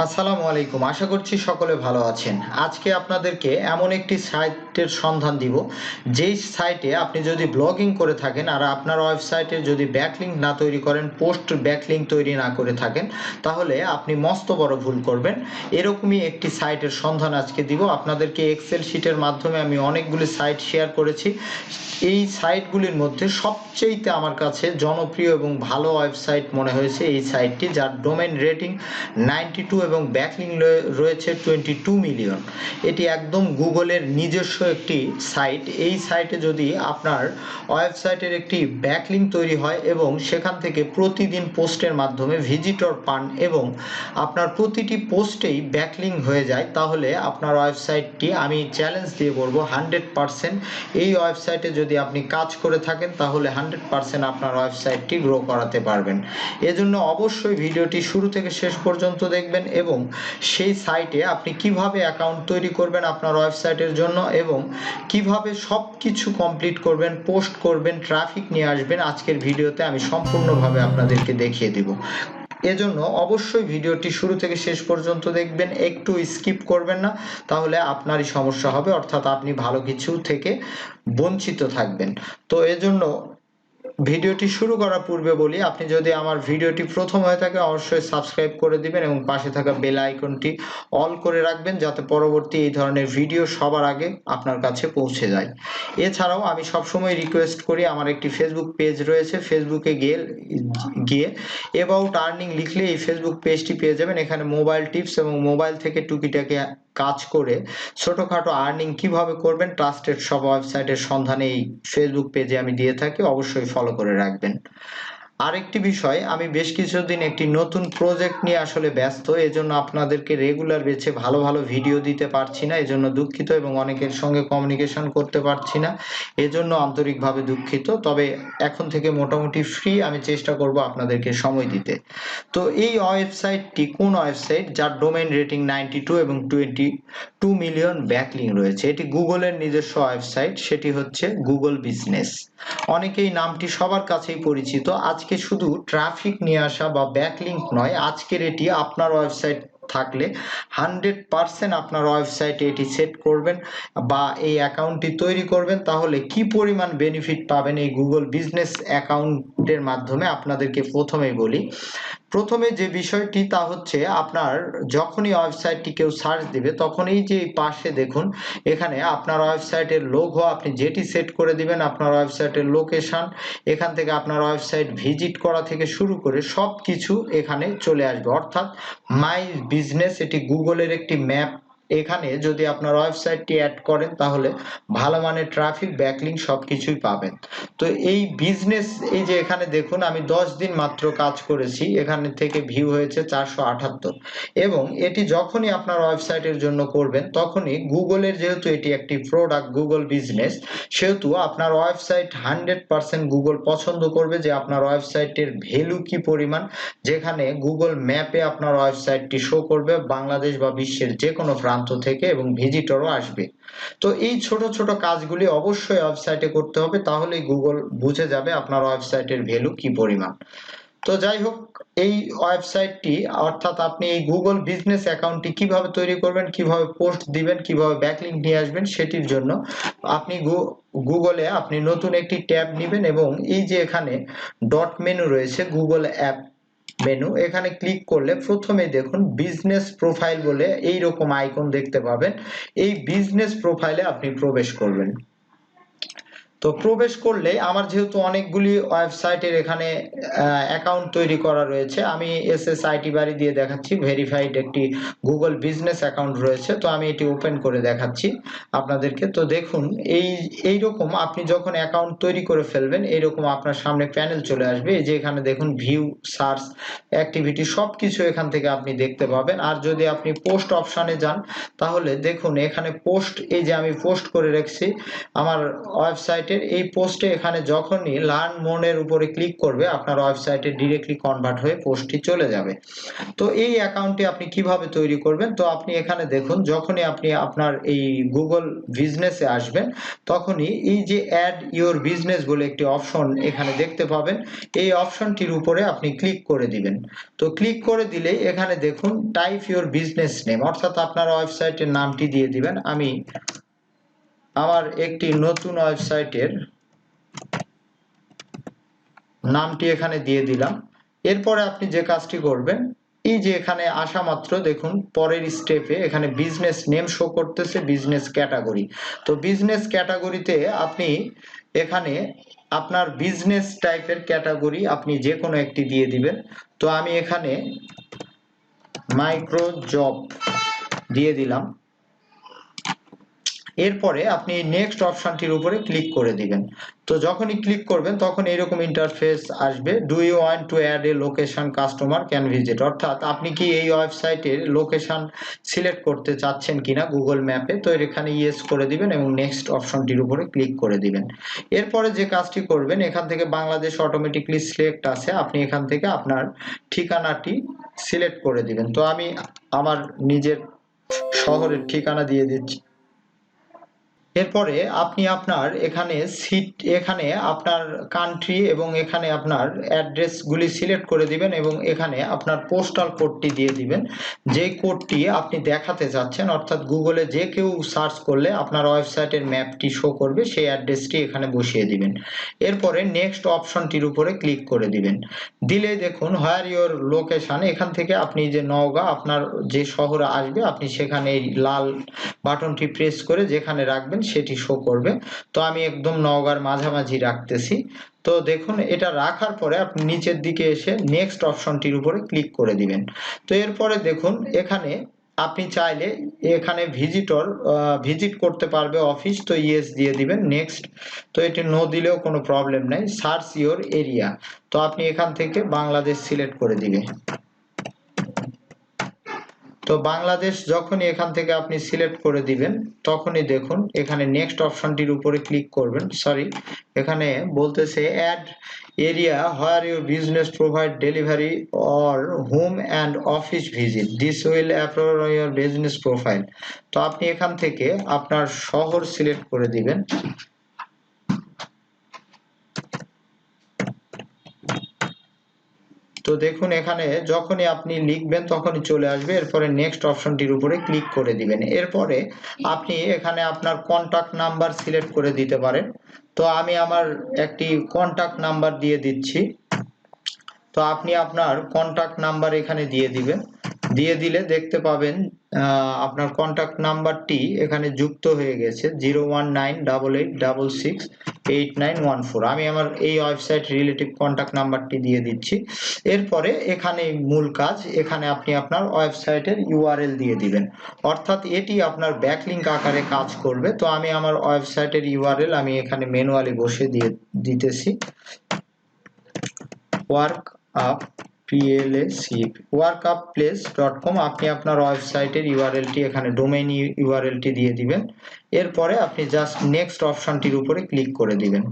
আসসালামু আলাইকুম। আশা করছি সকলে ভালো আছেন। আজকে আপনাদেরকে এমন একটি সাইটের সন্ধান দিব, যেই সাইটে আপনি যদি ব্লগিং করে থাকেন আর আপনার ওয়েবসাইটে যদি ব্যাকলিঙ্ক না তৈরি করেন, পোস্ট ব্যাকলিঙ্ক তৈরি না করে থাকেন, তাহলে আপনি মস্ত বড় ভুল করবেন। এরকমই একটি সাইটের সন্ধান আজকে দিব আপনাদেরকে। এক্সেল শিটের মাধ্যমে আমি অনেকগুলি সাইট শেয়ার করেছি। এই সাইটগুলির মধ্যে সবচেয়েতে আমার কাছে জনপ্রিয় এবং ভালো ওয়েবসাইট মনে হয়েছে এই সাইটটি, যার ডোমেইন রেটিং 92 এবং ব্যাকলিং রয়েছে 22 মিলিয়ন। এটি একদম গুগলের নিজস্ব একটি সাইট। এই সাইটে যদি আপনার ওয়েবসাইটের একটি ব্যাকলিং তৈরি হয় এবং সেখান থেকে প্রতিদিন পোস্টের মাধ্যমে ভিজিটর পান এবং আপনার প্রতিটি পোস্টেই ব্যাকলিং হয়ে যায়, তাহলে আপনার ওয়েবসাইটটি, আমি চ্যালেঞ্জ দিয়ে বলবো 100%, এই ওয়েবসাইটে যদি আপনি কাজ করে থাকেন তাহলে 100% আপনার ওয়েবসাইটটি গ্রো করাতে পারবেন। এজন্য অবশ্যই ভিডিওটি শুরু থেকে শেষ পর্যন্ত দেখবেন এবং সেই সাইটে আপনি কিভাবে অ্যাকাউন্ট তৈরি করবেন আপনার ওয়েবসাইটের জন্য এবং কিভাবে সব কিছু কমপ্লিট করবেন, পোস্ট করবেন, ট্রাফিক নিয়ে আসবেন, আজকের ভিডিওতে আমি সম্পূর্ণভাবে আপনাদেরকে দেখিয়ে দিব। এজন্য অবশ্যই ভিডিওটি শুরু থেকে শেষ পর্যন্ত দেখবেন, একটু স্কিপ করবেন না, তাহলে আপনারই সমস্যা হবে, অর্থাৎ আপনি ভালো কিছু থেকে বঞ্চিত থাকবেন। তো এজন্য ভিডিওটি শুরু করার পূর্বে বলি, আপনি যদি আমার ভিডিওটি প্রথম হয়ে থাকে অবশ্যই সাবস্ক্রাইব করে দিবেন এবং পাশে থাকা বেল আইকনটি অল করে রাখবেন, যাতে পরবর্তী এই ধরনের ভিডিও সবার আগে আপনার কাছে পৌঁছে যায়। এছাড়াও আমি সবসময় রিকোয়েস্ট করি, আমার একটি ফেসবুক পেজ রয়েছে, ফেসবুকে গিয়ে অ্যাবাউট আর্নিং লিখলে এই ফেসবুক পেজটি পেয়ে যাবেন। এখানে মোবাইল টিপস এবং মোবাইল থেকে টুকিটাকি কাজ করে ছোটখাটো আর্নিং কিভাবে করবেন, ট্রাস্টেড সব ওয়েবসাইটের সন্ধানে এই ফেসবুক পেজে আমি দিয়ে থাকি, অবশ্যই ফলো করে রাখবেন। আরেকটি বিষয়, আমি বেশ কিছুদিন একটি নতুন প্রজেক্ট নিয়ে আসলে ব্যস্ত, এজন্য আপনাদেরকে রেগুলার বেছে ভালো ভালো ভিডিও দিতে পারছি না, এজন্য দুঃখিত, এবং অনেকের সঙ্গে কমিউনিকেশন করতে পারছি না, এজন্য আন্তরিকভাবে দুঃখিত। তবে এখন থেকে মোটামুটি ফ্রি, আমি চেষ্টা করব আপনাদেরকে সময় দিতে। তো এই ওয়েবসাইটটি কোন ওয়েবসাইট যার ডোমেইন রেটিং 92 এবং 22 মিলিয়ন ব্যাকলিং রয়েছে? এটি গুগলের নিজস্ব ওয়েবসাইট, সেটি হচ্ছে গুগল বিজনেস। অনেকেই নামটি সবার কাছেই পরিচিত। আজকে শুধু ট্রাফিক নিয়ে আসা বা ব্যাকলিংক নয়, আজকের এটি আপনার ওয়েবসাইট থাকলে 100% আপনার ওয়েবসাইটে এটি সেট করবেন বা এই অ্যাকাউন্টটি তৈরি করবেন, তাহলে কি পরিমাণ বেনিফিট পাবেন এই গুগল বিজনেস অ্যাকাউন্টের মাধ্যমে আপনাদেরকে প্রথমেই বলি। প্রথমে যে বিষয়টি তা হচ্ছে, আপনার যখনই ওয়েবসাইটটি কেউ সার্চ দিবে তখন এই যে পাশে দেখুন, এখানে আপনার ওয়েবসাইটের লোগো আপনি যেটি সেট করে দিবেন, আপনার ওয়েবসাইটের লোকেশন, এখান থেকে আপনার ওয়েবসাইট ভিজিট করা থেকে শুরু করে সব কিছু এখানে চলে আসবে, অর্থাৎ মাই বিজনেস, এটি গুগলের একটি ম্যাপ। এখানে যদি আপনার ওয়েবসাইটটি অ্যাড করেন তাহলে ভালো মানের ট্রাফিক, ব্যাকলিং সবকিছুই পাবেন। তো এই বিজনেস, এই যে এখানে দেখুন, আমি 10 দিন মাত্র কাজ করেছি, এখানে থেকে ভিউ হয়েছে 478, এবং এটি যখনই আপনার ওয়েবসাইটের জন্য করবেন তখনই গুগলের, যেহেতু এটি একটি প্রোডাক্ট গুগল বিজনেস, সেহেতু আপনার ওয়েবসাইট 100% গুগল পছন্দ করবে যে আপনার ওয়েবসাইটের ভ্যালু কি পরিমাণ, যেখানে গুগল ম্যাপে আপনার ওয়েবসাইটটি শো করবে বাংলাদেশ বা বিশ্বের যে কোনো প্রান্ত থেকে, এবং ভিজিটরও আসবে। তো এই ছোট ছোট কাজগুলি অবশ্যই ওয়েবসাইটে করতে হবে, তাহলেই গুগল বুঝে যাবে আপনার ওয়েবসাইটের ভ্যালু কি পরিমাণ। তো যাই হোক, এই ওয়েবসাইটটি, অর্থাৎ আপনি এই গুগল বিজনেস অ্যাকাউন্টটি কিভাবে তৈরি করবেন, কিভাবে পোস্ট দিবেন, কিভাবে ব্যাকলিংক নিয়ে আসবেন, সেটির জন্য আপনি গুগলে আপনি নতুন একটি ট্যাব নেবেন এবং এই যে এখানে ডট মেনু রয়েছে, গুগল অ্যাপ মেনু, এখানে ক্লিক করলে প্রথমে দেখুন বিজনেস প্রোফাইল বলে এইরকম আইকন দেখতে পাবেন। এই বিজনেস প্রোফাইলে আপনি প্রবেশ করবেন। তো প্রবেশ করলে আমার যেহেতু অনেকগুলি ওয়েবসাইটের এখানে অ্যাকাউন্ট তৈরি করা রয়েছে, আমি SSIT বাড়ি দিয়ে দেখাচ্ছি, ভেরিফাইড একটি গুগল বিজনেস অ্যাকাউন্ট রয়েছে, তো আমি এটি ওপেন করে দেখাচ্ছি আপনাদেরকে। তো দেখুন, এইরকম আপনি যখন অ্যাকাউন্ট তৈরি করে ফেলবেন, এইরকম আপনার সামনে প্যানেল চলে আসবে। এই যে এখানে দেখুন ভিউ, সার্চ, অ্যাক্টিভিটি সবকিছু এখান থেকে আপনি দেখতে পাবেন। আর যদি আপনি পোস্ট অপশানে যান তাহলে দেখুন এখানে পোস্ট, এই যে আমি পোস্ট করে রেখেছি আমার ওয়েবসাইটে ওয়েবসাইটের এই পোস্টে এখানে যখনই লার্ন মোরের উপরে ক্লিক করবে আপনার ওয়েবসাইটে ডিরেক্টলি কনভার্ট হয়ে পোস্টটি চলে যাবে। তো এই অ্যাকাউন্টটি আপনি কিভাবে তৈরি করবেন, তো আপনি এখানে দেখুন যখনই আপনি আপনার এই গুগল বিজনেসে আসবেন তখনই এই যে অ্যাড ইওর বিজনেস বলে একটি অপশন এখানে দেখতে পাবেন, এই অপশনটির উপরে আপনি ক্লিক করে দিবেন। তো ক্লিক করে দিলেই এখানে দেখুন টাইপ ইওর বিজনেস নেম, অর্থাৎ আপনার ওয়েবসাইটের নামটি দিয়ে দিবেন। আমি আমার একটি নতুন ওয়েবসাইটের নামটি এখানে দিয়ে দিলাম। এরপরে আপনি যে কাজটি করবেন, এই যে এখানে আসা মাত্র দেখুন পরের স্টেপে এখানে বিজনেস নেম শো করতেছে, বিজনেস ক্যাটাগরি। তো বিজনেস ক্যাটাগরিতে আপনি এখানে আপনার বিজনেস টাইপের ক্যাটাগরি আপনি যে কোনো একটি দিয়ে দিবেন। তো আমি এখানে মাইক্রো জব দিয়ে দিলাম। এরপরে আপনি নেক্সট অপশনটির উপরে ক্লিক করে দিবেন। তো যখনই ক্লিক করবেন তখন এরকম ইন্টারফেস আসবে, do you want to add a location customer can visit, অর্থাৎ আপনি কি এই ওয়েবসাইটের লোকেশন সিলেক্ট করতে চাচ্ছেন কিনা গুগল ম্যাপে। তো এখানে ইয়েস করে দিবেন এবং নেক্সট অপশনটির উপরে ক্লিক করে দিবেন। এরপরে যে কাজটি করবেন, এখান থেকে বাংলাদেশ অটোমেটিকলি সিলেক্ট আছে, আপনি এখান থেকে আপনার ঠিকানাটি সিলেক্ট করে দিবেন। তো আমি আমার নিজের শহরের ঠিকানা দিয়ে দিচ্ছি। এরপরে আপনি আপনার এখানে এখানে আপনার কান্ট্রি এবং এখানে আপনার অ্যাড্রেসগুলি সিলেক্ট করে দিবেন এবং এখানে আপনার পোস্টাল কোডটি দিয়ে দিবেন, যে কোডটি আপনি দেখাতে চাচ্ছেন, অর্থাৎ গুগলে যে কেউ সার্চ করলে আপনার ওয়েবসাইটের ম্যাপটি শো করবে সেই অ্যাড্রেসটি এখানে বসিয়ে দিবেন। এরপরে নেক্সট অপশনটির উপরে ক্লিক করে দিবেন। দিলে দেখুন হোয়ার ইওর লোকেশন, এখান থেকে আপনি যে নওগাঁ আপনার যে শহরে আসবে আপনি সেখানে এই লাল বাটনটি প্রেস করে যেখানে রাখবেন সেটি শো করবে। তো আমি একদম নওগাঁর মাঝামাঝি রাখতেছি। তো দেখুন এটা রাখার পরে আপনি নিচের দিকে এসে নেক্সট অপশনটির উপরে ক্লিক করে দিবেন। তো এরপরে দেখুন এখানে আপনি চাইলে এখানে ভিজিট করতে পারবে অফিস, তো ইয়েস দিয়ে দিবেন। নেক্সট, তো এটি নো দিলেও কোনো প্রবলেম নাই। সার্চ ইওর এরিয়া, তো আপনি এখান থেকে বাংলাদেশ সিলেক্ট করে দিবে। তো বাংলাদেশ যখনই এখান থেকে আপনি সিলেক্ট করে দিবেন তখনই দেখুন এখানে নেক্সট অপশনটির উপরে ক্লিক করবেন। সরি, এখানে বলতেছে add area where your business provide delivery or home and office visit, this will approve your business profile. তো আপনি এখান থেকে আপনার শহর সিলেক্ট করে দিবেন। তো দেখুন এখানে যখনই আপনি লিখবেন তখনই চলে আসবে। এরপরে নেক্সট অপশনটির উপরে ক্লিক করে দিবেন। এরপরে আপনি এখানে আপনার কন্টাক্ট নাম্বার সিলেক্ট করে দিতে পারেন। তো আমি আমার একটি কন্টাক্ট নাম্বার দিয়ে দিচ্ছি। তো আপনি আপনার কন্টাক্ট নাম্বার এখানে দিয়ে দিবেন। দিয়ে দিলে দেখতে পাবেন আপনার কন্টাক্ট নাম্বারটি এখানে যুক্ত হয়ে গেছে 01988668914। আমি আমার এই ওয়েবসাইট রিলেটিভ কন্টাক্ট নাম্বারটি দিয়ে দিচ্ছি। এরপরে এখানে মূল কাজ, এখানে আপনি আপনার ওয়েবসাইটের ইউআরএল দিয়ে দিবেন, অর্থাৎ এটি আপনার ব্যাকলিংক আকারে কাজ করবে। তো আমি আমার ওয়েবসাইটের ইউআরএল আমি এখানে ম্যানুয়ালি বসে দিয়ে দিতেছি, workupplace.com। আপনি আপনার ওয়েবসাইটের ইউআরএলটি এখানে ডোমেইন ইউআরএলটি দিয়ে দিবেন। এরপরে আপনি জাস্ট নেক্সট অপশনটির উপরে ক্লিক করে দিবেন।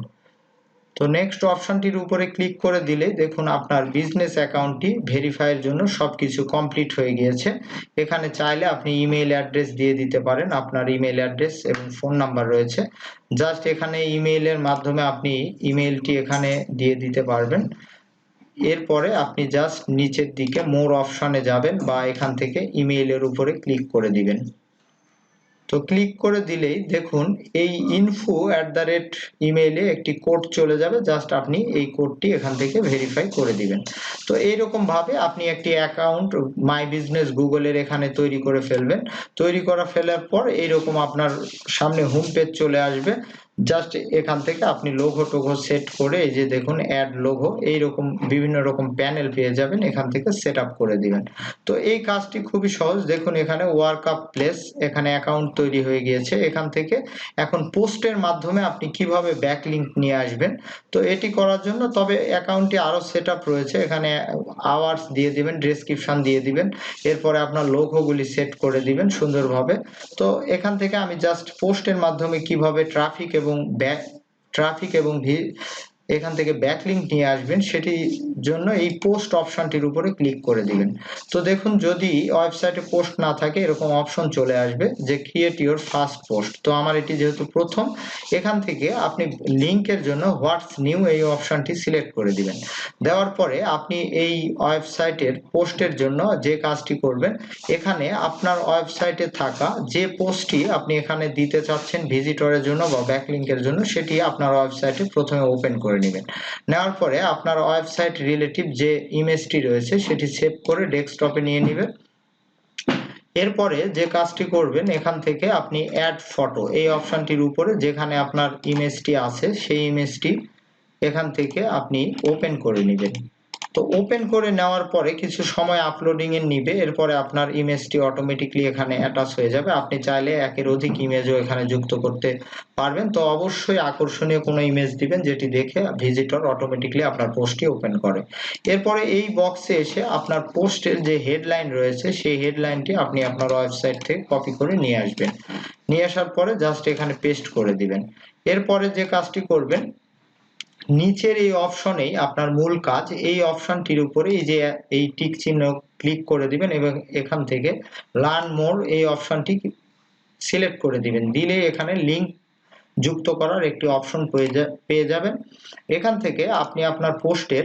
তো নেক্সট অপশনটির উপরে ক্লিক করে দিলে দেখুন আপনার বিজনেস অ্যাকাউন্টটি ভেরিফাইয়ের জন্য সবকিছু কমপ্লিট হয়ে গিয়েছে। এখানে চাইলে আপনি ইমেইল অ্যাড্রেস দিয়ে দিতে পারেন, আপনার ইমেইল অ্যাড্রেস এবং ফোন নাম্বার রয়েছে। জাস্ট এখানে ইমেইলের মাধ্যমে আপনি ইমেইলটি এখানে দিয়ে দিতে পারবেন। এরপরে আপনি জাস্ট নিচের দিকে মোর অপশনে যাবেন বা এখান থেকে ইমেইলের উপরে ক্লিক করে দিবেন। তো ক্লিক করে দিলেই দেখুন এই info@ ইমেইলে একটি কোড চলে যাবে, জাস্ট আপনি এই কোডটি এখান থেকে ভেরিফাই করে দিবেন। তো এইরকম ভাবে আপনি একটি অ্যাকাউন্ট মাই বিজনেস গুগলের এখানে তৈরি করে ফেলবেন। তৈরি করা ফেলার পর এইরকম আপনার সামনে হোম পেজ চলে আসবে। জাস্ট এখান থেকে আপনি লোগো টোগো সেট করে এই যে দেখুন অ্যাড লোগো, এইরকম বিভিন্ন রকম প্যানেল পেয়ে যাবেন, এখান থেকে সেট আপ করে দিবেন। তো এই কাজটি খুবই সহজ। দেখুন এখানে ওয়ার্কআপ প্লেস, এখানে অ্যাকাউন্ট তৈরি হয়ে গিয়েছে। এখান থেকে এখন পোস্টের মাধ্যমে আপনি কিভাবে ব্যাকলিংক নিয়ে আসবেন, তো এটি করার জন্য তবে অ্যাকাউন্টটি আরো সেট আপ রয়েছে। এখানে আওয়ার্স দিয়ে দিবেন, ডেসক্রিপশন দিয়ে দিবেন, এরপরে আপনার লোগোগুলি সেট করে দিবেন সুন্দরভাবে। তো এখান থেকে আমি জাস্ট পোস্টের মাধ্যমে কিভাবে ট্রাফিক এবং ট্রাফিক এবং এখান থেকে ব্যাকলিংক নিয়ে আসবেন, সেটির জন্য এই পোস্ট অপশনটির উপরে ক্লিক করে দিবেন। তো দেখুন, যদি ওয়েবসাইটে পোস্ট না থাকে এরকম অপশন চলে আসবে যে ক্রিয়েট ইউর ফার্স্ট পোস্ট। তো আমার এটি যেহেতু প্রথম, এখান থেকে আপনি লিংকের জন্য হোয়াটস নিউ এই অপশনটি সিলেক্ট করে দিবেন। দেওয়ার পরে আপনি এই ওয়েবসাইটের পোস্টের জন্য যে কাজটি করবেন, এখানে আপনার ওয়েবসাইটে থাকা যে পোস্টটি আপনি এখানে দিতে চাচ্ছেন ভিজিটরের জন্য বা ব্যাকলিংকের জন্য, সেটি আপনার ওয়েবসাইটে প্রথমে ওপেন করে নেবেন। নেওয়ার পরে আপনার ওয়েবসাইট রিলেটিভ যে ইমেজটি রয়েছে সেটি সেভ করে ডেস্কটপে নিয়ে নেবেন। এরপরে যে কাজটি করবেন, এখান থেকে আপনি অ্যাড ফটো এই অপশনটির উপরে যেখানে আপনার ইমেজটি আছে সেই ইমেজটি এখান থেকে আপনি ওপেন করে নেবেন। তো ওপেন করে নেওয়ার পরে কিছু সময় আপলোডিং এর নিবে, এরপরে আপনার ইমেজটি অটোমেটিকলি এখানে অ্যাটাচ হয়ে যাবে। আপনি চাইলে একের অধিক ইমেজও এখানে যুক্ত করতে পারবেন। তো অবশ্যই আকর্ষণীয় কোনো ইমেজ দিবেন যেটি দেখে ভিজিটর অটোমেটিকলি আপনার পোস্টটি ওপেন করে। এরপরে এই বক্সে এসে আপনার পোস্টের যে হেডলাইন রয়েছে সেই হেডলাইনটি আপনি আপনার ওয়েবসাইট থেকে কপি করে নিয়ে আসবেন। নিয়ে আসার পরে জাস্ট এখানে পেস্ট করে দিবেন। এরপরে যে কাজটি করবেন, নিচের এই অপশনেই আপনার মূল কাজ, এই অপশনটির উপরে এই যে এই টিক চিহ্ন ক্লিক করে দিবেন এবং এখান থেকে লার্ন মোর এই অপশনটি সিলেক্ট করে দিবেন। দিলে এখানে লিংক যুক্ত করার একটি অপশন পেয়ে যাবেন। এখান থেকে আপনি আপনার পোস্টের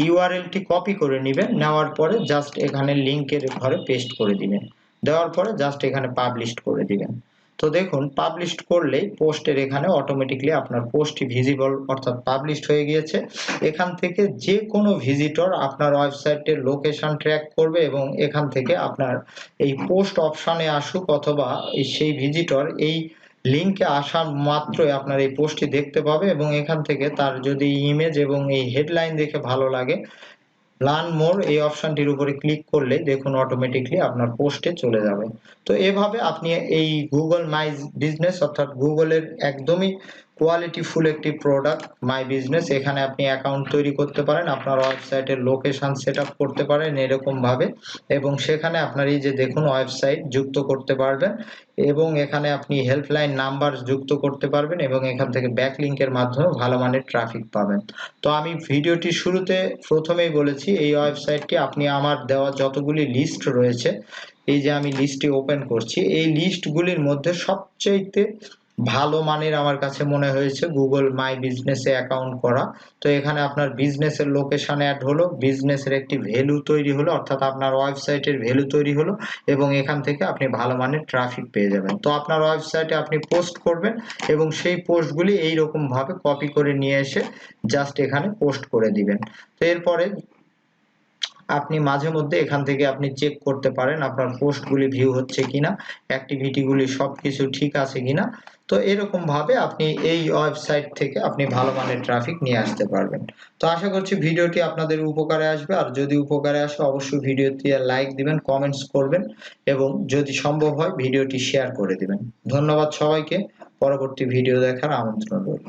ইউআরএলটি কপি করে নেবেন। নেওয়ার পরে জাস্ট এখানে লিংকের ঘরে পেস্ট করে দিবেন। দেওয়ার পরে জাস্ট এখানে পাবলিশ করে দিবেন। তো দেখুন, পাবলিশ করলেই পোস্টের এখানে অটোমেটিকলি আপনার পোস্টটি ভিজিবল অর্থাৎ পাবলিশড হয়ে গিয়েছে। এখান থেকে যে কোনো ভিজিটর আপনার ওয়েবসাইটের লোকেশন ট্র্যাক করবে এবং এখান থেকে আপনার এই পোস্ট অপশনে আসুক অথবা সেই ভিজিটর এই লিংকে আসা মাত্রই আপনার এই পোস্টটি দেখতে পাবে এবং এখান থেকে তার যদি ইমেজ এবং এই হেডলাইন দেখে ভালো লাগে, লার্ন মোর এই অপশনটির উপরে ক্লিক করলে দেখুন অটোমেটিকলি আপনার পোস্টে চলে যাবে। তো এভাবে আপনি এই গুগল মাই বিজনেস অর্থাৎ গুগলের একদমই কোয়ালিটিফুল একটি প্রোডাক্ট মাই বিজনেস, এখানে আপনি অ্যাকাউন্ট তৈরি করতে পারেন, আপনার ওয়েবসাইটের লোকেশন সেট আপ করতে পারেন এরকম ভাবে, এবং সেখানে আপনার এই যে দেখুন ওয়েবসাইট যুক্ত করতে পারবেন এবং এখানে আপনি হেল্পলাইন নাম্বার যুক্ত করতে পারবেন এবং এখান থেকে ব্যাকলিংকের মাধ্যমে ভালো মানের ট্রাফিক পাবেন। তো আমি ভিডিওটি শুরুতে প্রথমেই বলেছি এই ওয়েবসাইটটি আপনি আমার দেওয়া যতগুলি লিস্ট রয়েছে, এই যে আমি লিস্টটি ওপেন করছি, এই লিস্টগুলির মধ্যে সবচেয়ে ভালো মানের আমার কাছে মনে হয়েছে গুগল মাই বিজনেসে অ্যাকাউন্ট করা। তো এখানে আপনার বিজনেসের লোকেশন অ্যাড হলো, বিজনেসের একটি ভ্যালু তৈরি হলো অর্থাৎ আপনার ওয়েবসাইটের ভ্যালু তৈরি হলো এবং এখান থেকে আপনি ভালো মানের ট্রাফিক পেয়ে যাবেন। তো আপনার ওয়েবসাইটে আপনি পোস্ট করবেন এবং সেই পোস্টগুলি এইরকম ভাবে কপি করে নিয়ে এসে জাস্ট এখানে পোস্ট করে দিবেন। তো এরপরে আপনি মাঝে মধ্যে এখান থেকে আপনি চেক করতে পারেন আপনার পোস্টগুলি ভিউ হচ্ছে কিনা, অ্যাক্টিভিটিগুলি সবকিছু ঠিক আছে কিনা। তো এরকম ভাবে আপনি এই ওয়েবসাইট থেকে আপনি ভালো মানের ট্রাফিক নিয়ে আসতে পারবেন। তো আশা করছি ভিডিওটি আপনাদের উপকারে আসবে, আর যদি উপকারে আসে অবশ্যই ভিডিওতে লাইক দিবেন, কমেন্টস করবেন এবং যদি সম্ভব হয় ভিডিওটি শেয়ার করে দিবেন। ধন্যবাদ সবাইকে, পরবর্তী ভিডিও দেখার আমন্ত্রণ রইল।